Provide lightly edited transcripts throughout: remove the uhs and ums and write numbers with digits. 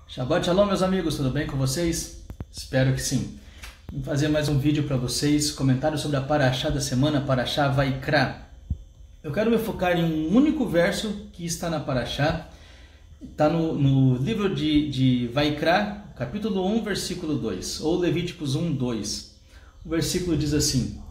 Shabbat Shalom, meus amigos, tudo bem com vocês? Espero que sim. Vou fazer mais um vídeo para vocês, comentário sobre a Parashá da semana, Parashá Vaikra. Eu quero me focar em um único verso que está na Parashá, está no livro de Vaikra, capítulo 1, versículo 2, ou Levíticos 1, 2. O versículo diz assim: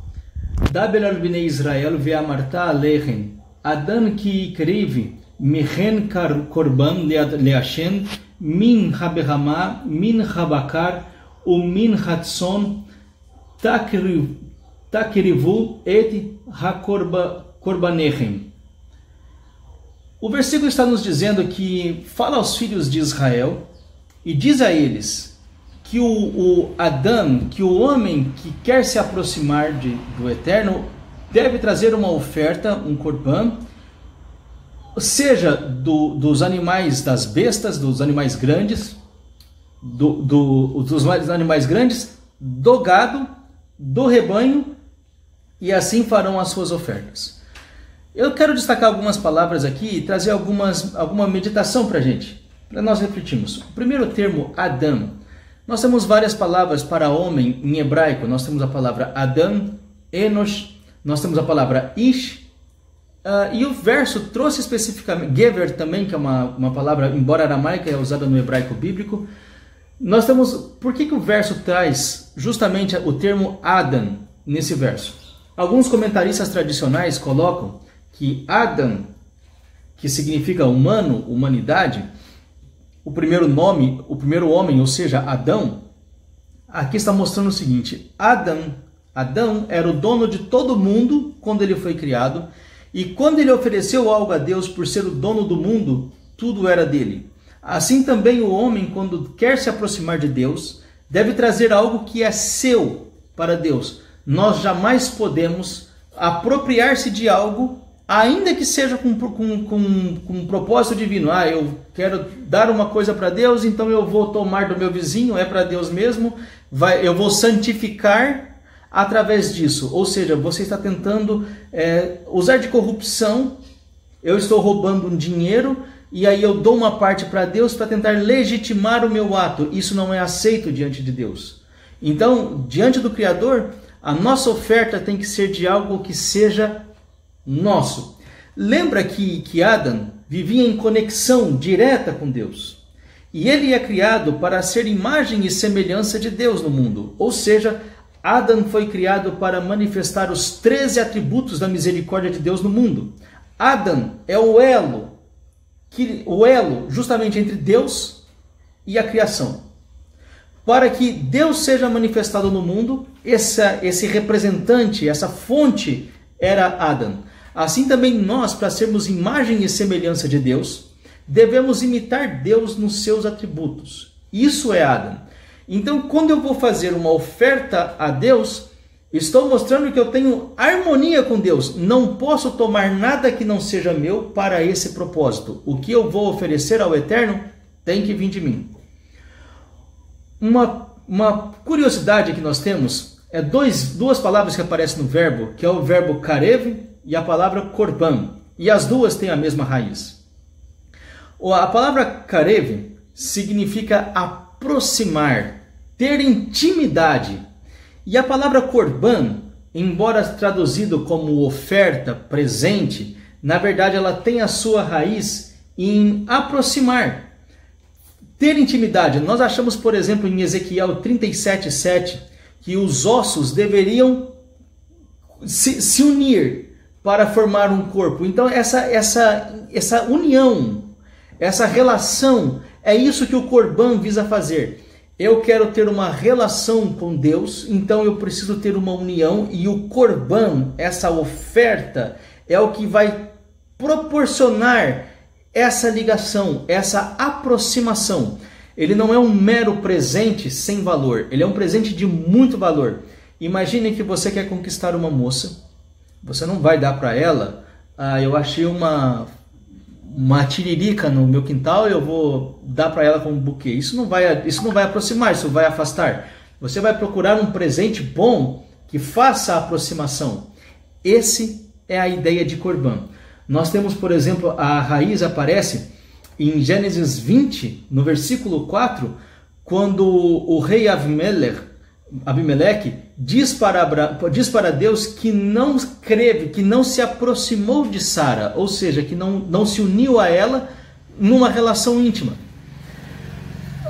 Daber al bnei Israel ve'amarta alechem, Adam ki ikriv michen korban le'Hashem, min habehama, min habakar, min hatson, takrivu et hakorbanechem. O versículo está nos dizendo que fala aos filhos de Israel e diz a eles que o Adão, que o homem que quer se aproximar do Eterno, deve trazer uma oferta, um korban, seja dos animais, das bestas, dos animais grandes, dos animais grandes, do gado, do rebanho, e assim farão as suas ofertas. Eu quero destacar algumas palavras aqui e trazer alguma meditação para a gente, para nós refletirmos. O primeiro termo, Adão. Nós temos várias palavras para homem em hebraico. Nós temos a palavra Adão, Enosh, nós temos a palavra Ish, e o verso trouxe especificamente, Gever também, que é uma palavra, embora aramaica, é usada no hebraico bíblico. Nós temos, por que o verso traz justamente o termo Adam nesse verso? Alguns comentaristas tradicionais colocam que Adam, que significa humano, humanidade, o primeiro homem, ou seja, Adão, aqui está mostrando o seguinte: Adão era o dono de todo mundo quando ele foi criado, e quando ele ofereceu algo a Deus por ser o dono do mundo, tudo era dele. Assim também o homem, quando quer se aproximar de Deus, deve trazer algo que é seu para Deus. Nós jamais podemos apropriar-se de algo, ainda que seja com um propósito divino. Eu quero dar uma coisa para Deus, então eu vou tomar do meu vizinho, é para Deus mesmo, eu vou santificar através disso. Ou seja, você está tentando usar de corrupção, eu estou roubando um dinheiro, e aí eu dou uma parte para Deus para tentar legitimar o meu ato. Isso não é aceito diante de Deus. Então, diante do Criador, a nossa oferta tem que ser de algo que seja nosso. Lembra que Adão vivia em conexão direta com Deus. E ele é criado para ser imagem e semelhança de Deus no mundo. Ou seja, Adão foi criado para manifestar os 13 atributos da misericórdia de Deus no mundo. Adão é o elo justamente entre Deus e a criação. Para que Deus seja manifestado no mundo, esse representante, essa fonte era Adão. Assim também nós, para sermos imagem e semelhança de Deus, devemos imitar Deus nos seus atributos. Isso é Adão. Então, quando eu vou fazer uma oferta a Deus, estou mostrando que eu tenho harmonia com Deus. Não posso tomar nada que não seja meu para esse propósito. O que eu vou oferecer ao Eterno tem que vir de mim. Uma curiosidade que nós temos é duas palavras que aparecem no verbo, que é o verbo karev e a palavra korban. E as duas têm a mesma raiz. A palavra karev significa aproximar, ter intimidade. E a palavra korban, embora traduzido como oferta, presente, na verdade ela tem a sua raiz em aproximar, ter intimidade. Nós achamos, por exemplo, em Ezequiel 37:7, que os ossos deveriam se unir para formar um corpo. Então essa união, essa relação, é isso que o korban visa fazer. Eu quero ter uma relação com Deus, então eu preciso ter uma união, e o korban, essa oferta, é o que vai proporcionar essa ligação, essa aproximação. Ele não é um mero presente sem valor, ele é um presente de muito valor. Imagine que você quer conquistar uma moça, você não vai dar para ela, eu achei uma tiririca no meu quintal, eu vou dar para ela como buquê. Isso não vai aproximar, isso vai afastar. Você vai procurar um presente bom que faça a aproximação. Esse é a ideia de korban. Nós temos, por exemplo, a raiz aparece em Gênesis 20, no versículo 4, quando o rei Abimeleque diz para Deus que não creve, que não se aproximou de Sara, ou seja, que não se uniu a ela numa relação íntima.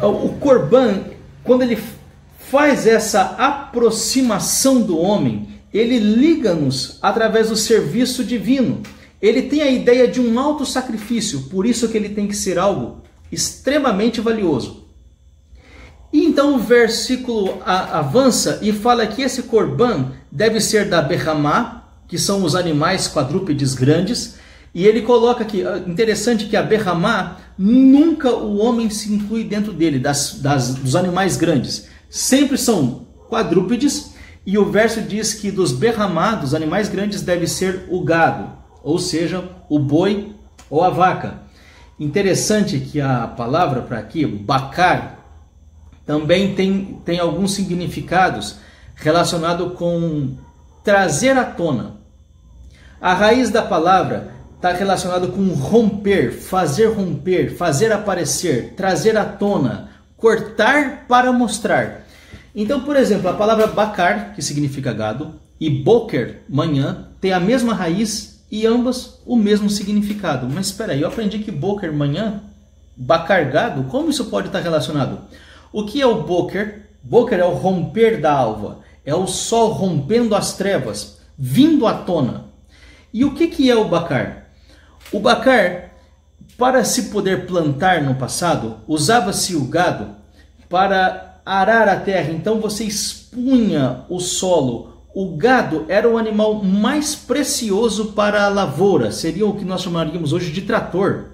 O Corban, quando ele faz essa aproximação do homem, ele liga-nos através do serviço divino. Ele tem a ideia de um alto sacrifício, por isso que ele tem que ser algo extremamente valioso. E então o versículo avança e fala que esse Corban deve ser da Berramá, que são os animais quadrúpedes grandes, e ele coloca aqui, interessante que a Berramá, nunca o homem se inclui dentro dele, dos animais grandes. Sempre são quadrúpedes, e o verso diz que dos Berramá, dos animais grandes, deve ser o gado, ou seja, o boi ou a vaca. Interessante que a palavra para aqui, bacar, também tem alguns significados relacionados com trazer à tona. A raiz da palavra está relacionado com romper, fazer aparecer, trazer à tona, cortar para mostrar. Então, por exemplo, a palavra bacar, que significa gado, e boker, manhã, tem a mesma raiz e ambas o mesmo significado. Mas espera aí, eu aprendi que boker, manhã, bacar, gado, como isso pode estar relacionado? O que é o boker? Boker é o romper da alva, é o sol rompendo as trevas, vindo à tona. E o que é o bacar? O bacar, para se poder plantar no passado, usava-se o gado para arar a terra, então você expunha o solo. O gado era o animal mais precioso para a lavoura, seria o que nós chamaríamos hoje de trator.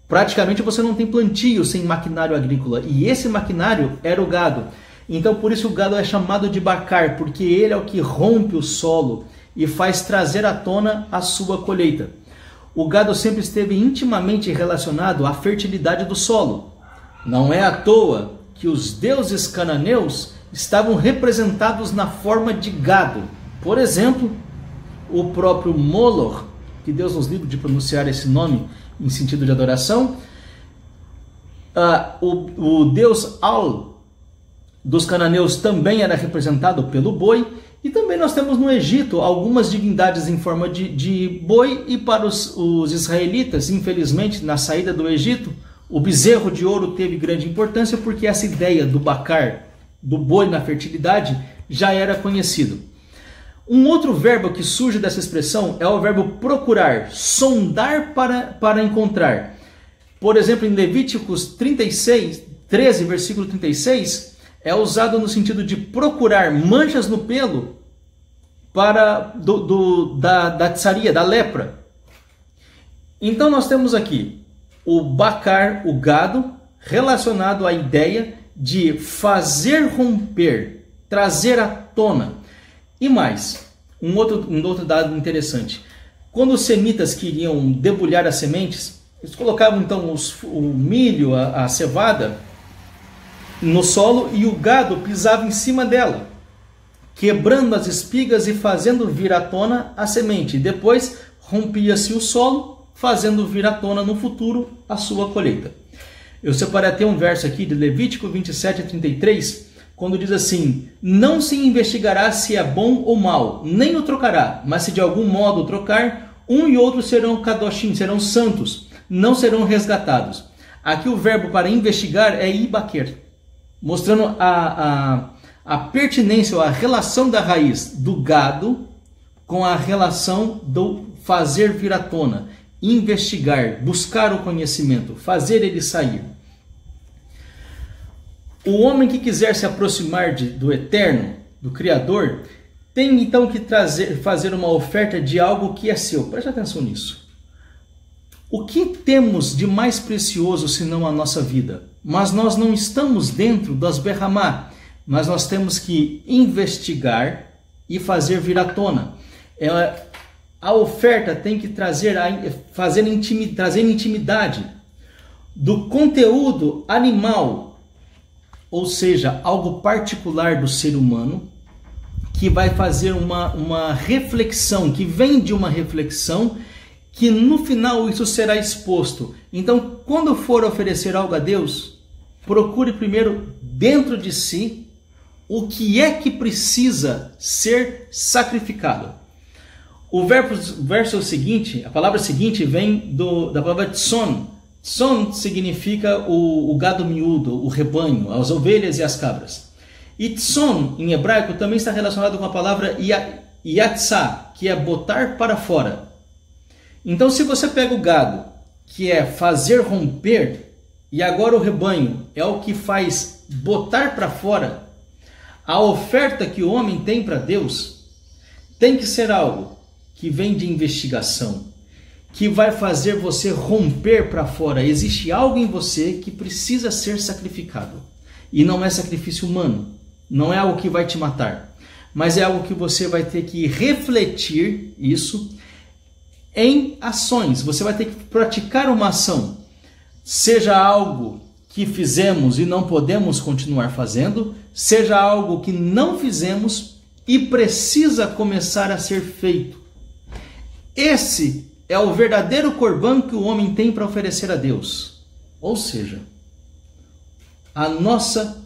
Praticamente você não tem plantio sem maquinário agrícola, e esse maquinário era o gado. Então por isso o gado é chamado de bacar, porque ele é o que rompe o solo e faz trazer à tona a sua colheita. O gado sempre esteve intimamente relacionado à fertilidade do solo. Não é à toa que os deuses cananeus estavam representados na forma de gado. Por exemplo, o próprio Moloch, que Deus nos livre de pronunciar esse nome em sentido de adoração, o deus Al dos cananeus também era representado pelo boi, e também nós temos no Egito algumas divindades em forma de boi, e para os israelitas, infelizmente, na saída do Egito, o bezerro de ouro teve grande importância, porque essa ideia do bacar, do boi na fertilidade, já era conhecido. Um outro verbo que surge dessa expressão é o verbo procurar, sondar para encontrar. Por exemplo, em Levíticos 13, versículo 36, é usado no sentido de procurar manchas no pelo da tsaria, da lepra. Então nós temos aqui o bacar, o gado, relacionado à ideia de fazer romper, trazer à tona. E mais, um outro dado interessante. Quando os semitas queriam debulhar as sementes, eles colocavam então o milho, a cevada, no solo, e o gado pisava em cima dela, quebrando as espigas e fazendo vir à tona a semente. Depois rompia-se o solo, fazendo vir à tona no futuro a sua colheita. Eu separei até um verso aqui de Levítico 27:33, quando diz assim: não se investigará se é bom ou mal, nem o trocará, mas se de algum modo o trocar, um e outro serão kadoshim, serão santos, não serão resgatados. Aqui o verbo para investigar é ibaquer, mostrando a pertinência ou a relação da raiz do gado com a relação do fazer vir à tona, investigar, buscar o conhecimento, fazer ele sair. O homem que quiser se aproximar do Eterno, do Criador, tem então que fazer uma oferta de algo que é seu. Preste atenção nisso. O que temos de mais precioso senão a nossa vida? Mas nós não estamos dentro das Berramá, mas nós temos que investigar e vir à tona. A oferta tem que trazer intimidade do conteúdo animal, ou seja, algo particular do ser humano, que vai fazer uma reflexão, que vem de uma reflexão que no final isso será exposto. Então, quando for oferecer algo a Deus, procure primeiro dentro de si o que é que precisa ser sacrificado. O verso seguinte, a palavra seguinte vem da palavra tson. Tson significa o gado miúdo, o rebanho, as ovelhas e as cabras. E tson, em hebraico, também está relacionado com a palavra yatzá, que é botar para fora. Então, se você pega o gado, que é fazer romper, e agora o rebanho é o que faz botar para fora, a oferta que o homem tem para Deus tem que ser algo que vem de investigação, que vai fazer você romper para fora. Existe algo em você que precisa ser sacrificado. E não é sacrifício humano, não é algo que vai te matar, mas é algo que você vai ter que refletir isso em ações. Você vai ter que praticar uma ação, seja algo que fizemos e não podemos continuar fazendo, seja algo que não fizemos e precisa começar a ser feito. Esse é o verdadeiro corban que o homem tem para oferecer a Deus. Ou seja, a nossa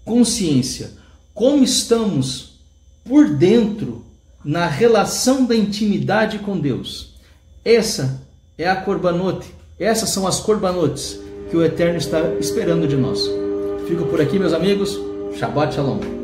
consciência, como estamos por dentro na relação da intimidade com Deus. Essa é a corbanote, essas são as corbanotes que o Eterno está esperando de nós. Fico por aqui, meus amigos. Shabbat Shalom.